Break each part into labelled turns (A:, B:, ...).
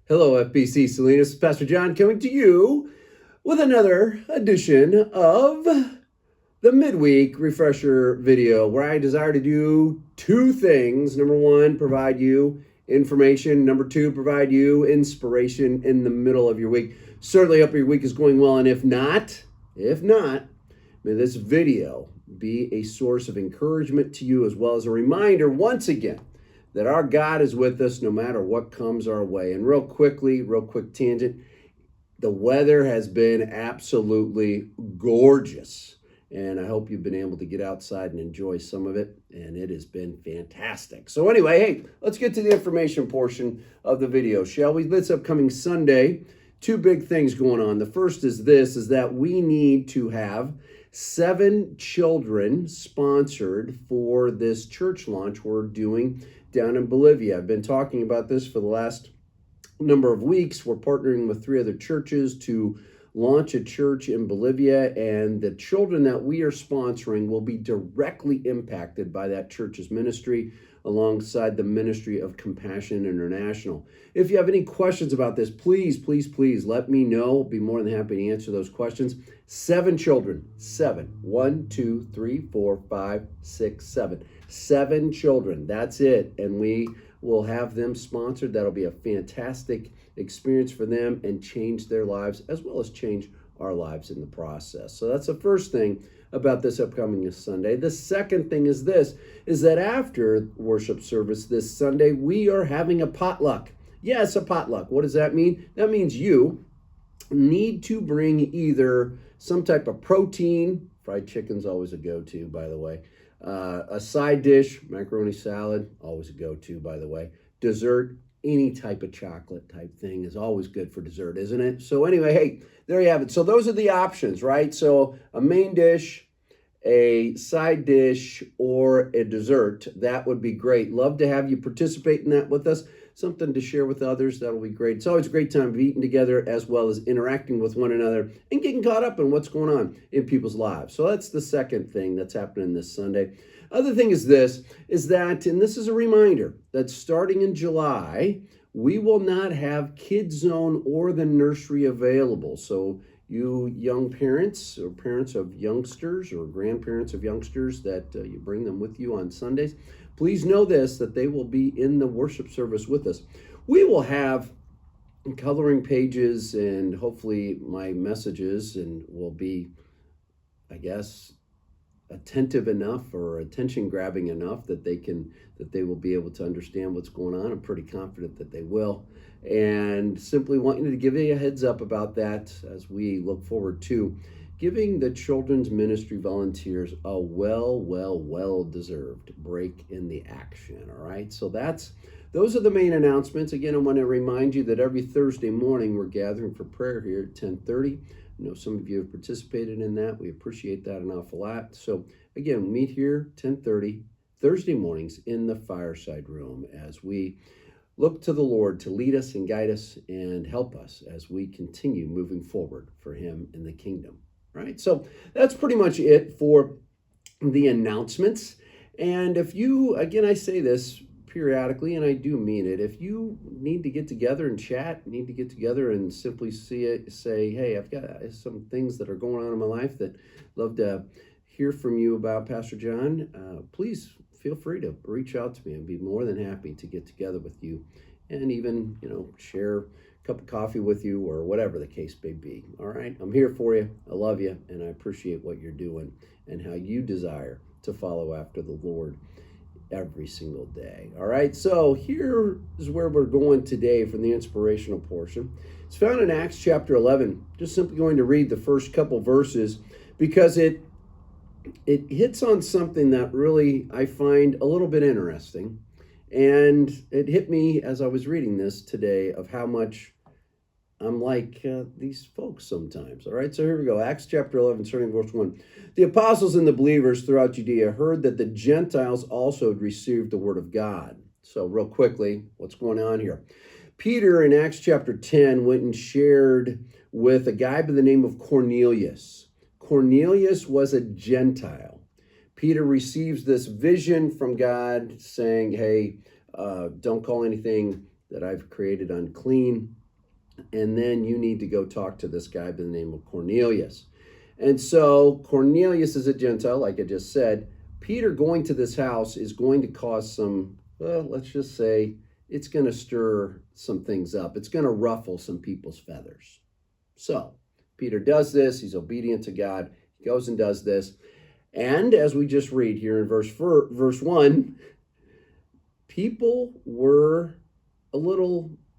A: Hello, FBC Salinas. Pastor John coming to you with another edition of the midweek refresher video where I desire to do two things. Number one, provide you information. Number two, provide you inspiration in the middle of your week. Certainly hope your week is going well. And if not, may this video be a source of encouragement to you as well as a reminder once again that our God is with us no matter what comes our way. And real quick tangent, the weather has been absolutely gorgeous. And I hope you've been able to get outside and enjoy some of it. And it has been fantastic. So anyway, hey, let's get to the information portion of the video, shall we? This upcoming Sunday, two big things going on. The first is that we need to have 7 children sponsored for this church launch we're doing down in Bolivia. I've been talking about this for the last number of weeks. We're partnering with 3 other churches to launch a church in Bolivia, and the children that we are sponsoring will be directly impacted by that church's ministry alongside the Ministry of Compassion International. If you have any questions about this, please let me know. I'll be more than happy to answer those questions. 7 children. 7. 1, 2, 3, 4, 5, 6, 7. 7 children. That's it. And we will have them sponsored. That'll be a fantastic experience for them and change their lives as well as change our lives in the process. So that's the first thing about this upcoming Sunday. The second thing is that after worship service this Sunday, we are having a potluck. Yes, a potluck. What does that mean? That means you need to bring either some type of protein. Fried chicken's always a go-to, by the way. A side dish, macaroni salad, always a go-to, by the way. Dessert, any type of chocolate type thing is always good for dessert, isn't it? So anyway, hey, there you have it. So those are the options, right? So a main dish, a side dish, or a dessert. That would be great. Love to have you participate in that with us. Something to share with others. That'll be great. It's always a great time of eating together as well as interacting with one another and getting caught up in what's going on in people's lives. So that's the second thing that's happening this Sunday. Other thing is that, and this is a reminder, that starting in July, we will not have Kids Zone or the nursery available. So you young parents or parents of youngsters or grandparents of youngsters that you bring them with you on Sundays, please know that they will be in the worship service with us. We will have coloring pages and hopefully my messages, and will be, I guess, attentive enough or attention grabbing enough that they will be able to understand what's going on. I'm pretty confident that they will. And simply wanting to give you a heads up about that as we look forward to giving the children's ministry volunteers a well-deserved break in the action. All right, so those are the main announcements. Again, I want to remind you that every Thursday morning we're gathering for prayer here at 10:30. I know some of you have participated in that. We appreciate that an awful lot. So again, meet here 10:30 Thursday mornings in the fireside room as we look to the Lord to lead us and guide us and help us as we continue moving forward for Him in the kingdom. Right? So that's pretty much it for the announcements. And if you, again, I say this periodically, and I do mean it, if you need to get together and chat, need to get together and simply say, hey, I've got some things that are going on in my life that I'd love to hear from you about, Pastor John, please feel free to reach out to me. I'd be more than happy to get together with you and even, share cup of coffee with you or whatever the case may be. All right, I'm here for you. I love you, and I appreciate what you're doing and how you desire to follow after the Lord every single day. All right, so here is where we're going today from the inspirational portion. It's found in Acts chapter 11. Just simply going to read the first couple verses because it hits on something that really I find a little bit interesting. And it hit me as I was reading this today of how much I'm like these folks sometimes. All right, so here we go. Acts chapter 11, starting verse 1. The apostles and the believers throughout Judea heard that the Gentiles also had received the word of God. So real quickly, what's going on here? Peter in Acts chapter 10 went and shared with a guy by the name of Cornelius. Cornelius was a Gentile. Peter receives this vision from God saying, hey, don't call anything that I've created unclean. And then you need to go talk to this guy by the name of Cornelius. And so Cornelius is a Gentile, like I just said. Peter going to this house is going to cause some, well, let's just say it's going to stir some things up. It's going to ruffle some people's feathers. So Peter does this. He's obedient to God. He goes and does this. And as we just read here in verse 1, people were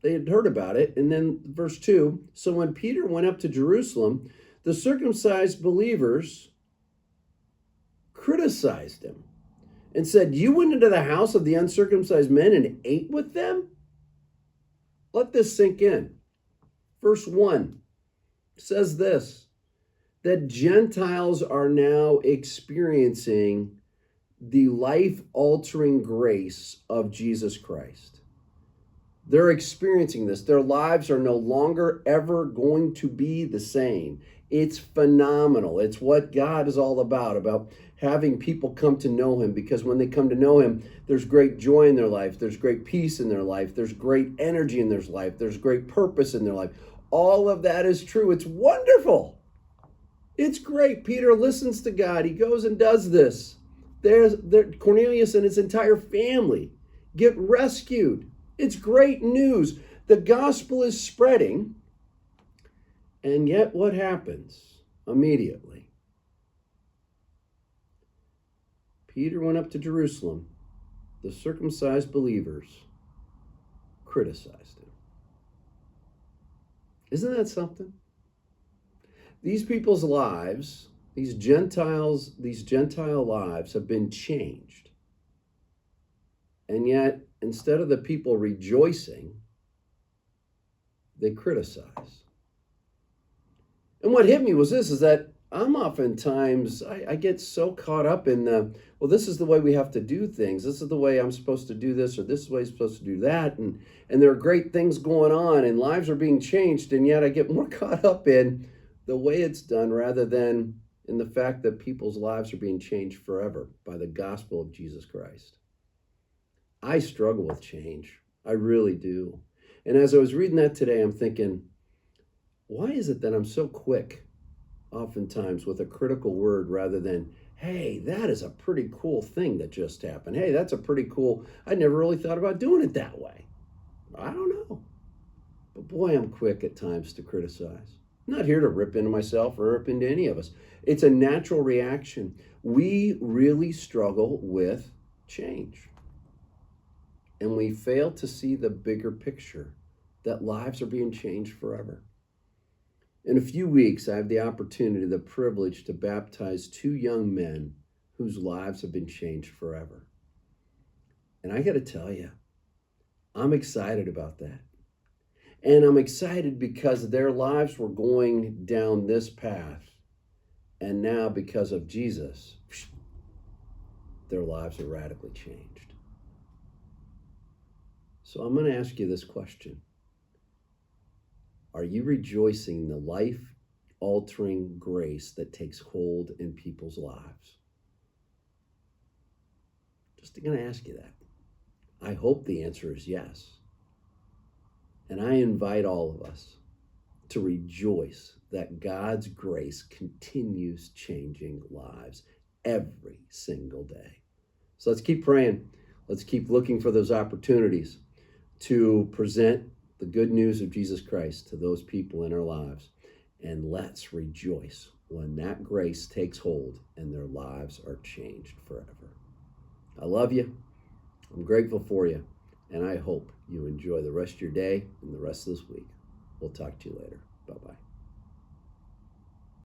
A: they had heard about it. And then verse 2, so when Peter went up to Jerusalem, the circumcised believers criticized him and said, you went into the house of the uncircumcised men and ate with them? Let this sink in. Verse 1 says this, that Gentiles are now experiencing the life-altering grace of Jesus Christ. They're experiencing this. Their lives are no longer ever going to be the same. It's phenomenal. It's what God is all about having people come to know him, because when they come to know him, there's great joy in their life. There's great peace in their life. There's great energy in their life. There's great purpose in their life. All of that is true. It's wonderful. It's great. Peter listens to God. He goes and does this. Cornelius and his entire family get rescued. It's great news. The gospel is spreading. And yet what happens immediately? Peter went up to Jerusalem. The circumcised believers criticized him. Isn't that something? These people's lives, these Gentile lives have been changed. And yet, instead of the people rejoicing, they criticize. And what hit me was this, is that I'm oftentimes, I get so caught up in well, this is the way we have to do things. This is the way I'm supposed to do this, or this is the way I'm supposed to do that. And there are great things going on and lives are being changed. And yet I get more caught up in the way it's done rather than in the fact that people's lives are being changed forever by the gospel of Jesus Christ. I struggle with change. I really do. And as I was reading that today, I'm thinking, why is it that I'm so quick oftentimes with a critical word rather than, hey, that is a pretty cool thing that just happened. Hey, that's a pretty cool, I never really thought about doing it that way. I don't know. But boy, I'm quick at times to criticize. I'm not here to rip into myself or rip into any of us. It's a natural reaction. We really struggle with change. And we fail to see the bigger picture, that lives are being changed forever. In a few weeks, I have the opportunity, the privilege to baptize 2 young men whose lives have been changed forever. And I got to tell you, I'm excited about that. And I'm excited because their lives were going down this path. And now, because of Jesus, their lives are radically changed. So I'm going to ask you this question. Are you rejoicing in the life-altering grace that takes hold in people's lives? Just going to ask you that. I hope the answer is yes. And I invite all of us to rejoice that God's grace continues changing lives every single day. So let's keep praying. Let's keep looking for those opportunities to present the good news of Jesus Christ to those people in our lives. And let's rejoice when that grace takes hold and their lives are changed forever. I love you. I'm grateful for you. And I hope you enjoy the rest of your day and the rest of this week. We'll talk to you later.